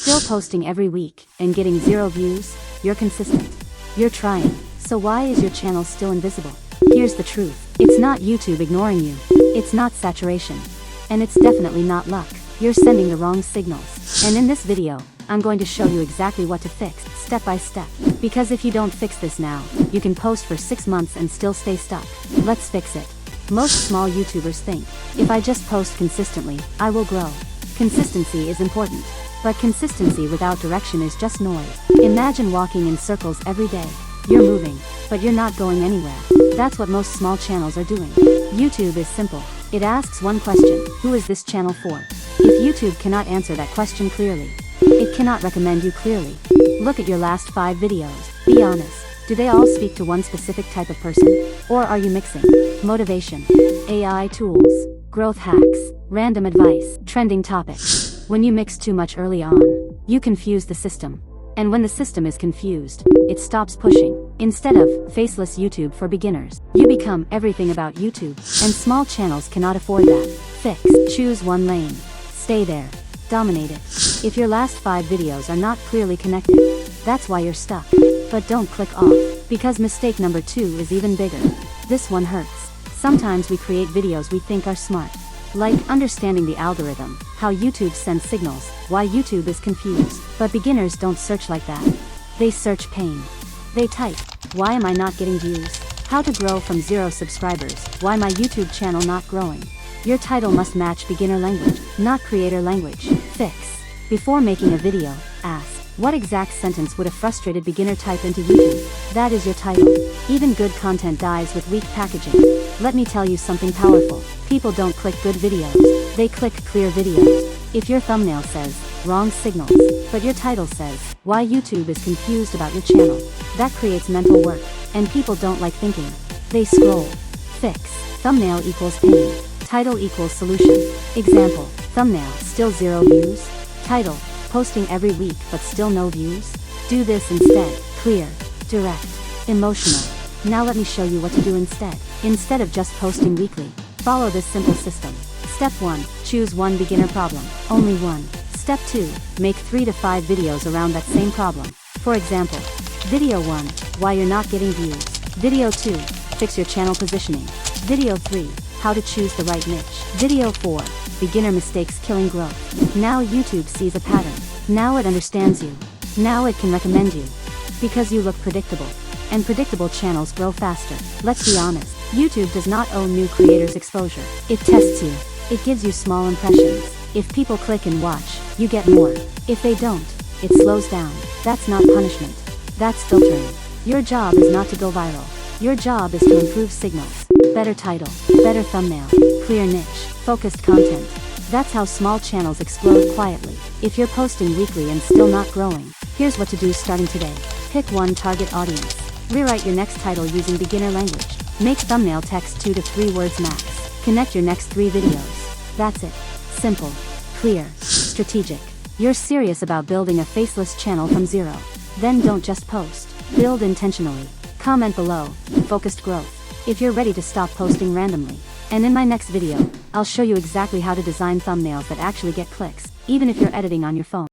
still posting every week and getting 0 views? You're consistent. You're trying. So why is your channel still invisible? Here's the truth. It's not YouTube ignoring you. It's not saturation. And it's definitely not luck. You're sending the wrong signals. And in this video, I'm going to show you exactly what to fix, step by step. Because if you don't fix this now, you can post for 6 months and still stay stuck. Let's fix it. Most small YouTubers think, if I just post consistently, I will grow. Consistency is important. But consistency without direction is just noise. Imagine walking in circles every day. You're moving, but you're not going anywhere. That's what most small channels are doing. YouTube is simple. It asks one question: who is this channel for? If YouTube cannot answer that question clearly, it cannot recommend you clearly. Look at your last 5 videos. Be honest. Do they all speak to one specific type of person? Or are you mixing motivation, AI tools, growth hacks, random advice, trending topics? When you mix too much early on, you confuse the system. And when the system is confused, it stops pushing. Instead of faceless YouTube for beginners, you become everything about YouTube. And small channels cannot afford that. Fix. Choose one lane. Stay there. Dominate it. If your last 5 videos are not clearly connected, that's why you're stuck. But don't click off, because mistake number 2 is even bigger. This one hurts. Sometimes we create videos we think are smart. Like understanding the algorithm, how YouTube sends signals, why YouTube is confused. But beginners don't search like that. They search pain. They type, why am I not getting views? How to grow from 0 subscribers, why my YouTube channel not growing? Your title must match beginner language, not creator language. Fix. Before making a video, ask, what exact sentence would a frustrated beginner type into YouTube? That is your title. Even good content dies with weak packaging. Let me tell you something powerful. People don't click good videos. They click clear videos. If your thumbnail says, wrong signals, but your title says, why YouTube is confused about your channel, that creates mental work. And people don't like thinking. They scroll. Fix. Thumbnail equals pain. Title equals solution. Example, thumbnail, still 0 views. Title, posting every week but still no views. Do this instead. Clear, direct, emotional. Now let me show you what to do instead. Instead of just posting weekly, follow this simple system. Step 1, choose one beginner problem. Only one. Step 2, make 3 to 5 videos around that same problem. For example, video 1, why you're not getting views. Video 2, fix your channel positioning. Video 3, how to choose the right niche. Video 4, beginner mistakes killing growth. Now YouTube sees a pattern. Now it understands you. Now it can recommend you. Because you look predictable. And predictable channels grow faster. Let's be honest, YouTube does not own new creators' exposure. It tests you. It gives you small impressions. If people click and watch, you get more. If they don't, it slows down. That's not punishment. That's filtering. Your job is not to go viral. Your job is to improve signals. Better title, better thumbnail, clear niche, focused content. That's how small channels explode quietly. If you're posting weekly and still not growing, here's what to do starting today. Pick one target audience. Rewrite your next title using beginner language. Make thumbnail text 2 to 3 words max. Connect your next 3 videos. That's it. Simple, clear, strategic. You're serious about building a faceless channel from 0. Then don't just post. Build intentionally. Comment below. Focused growth. If you're ready to stop posting randomly. And in my next video, I'll show you exactly how to design thumbnails that actually get clicks, even if you're editing on your phone.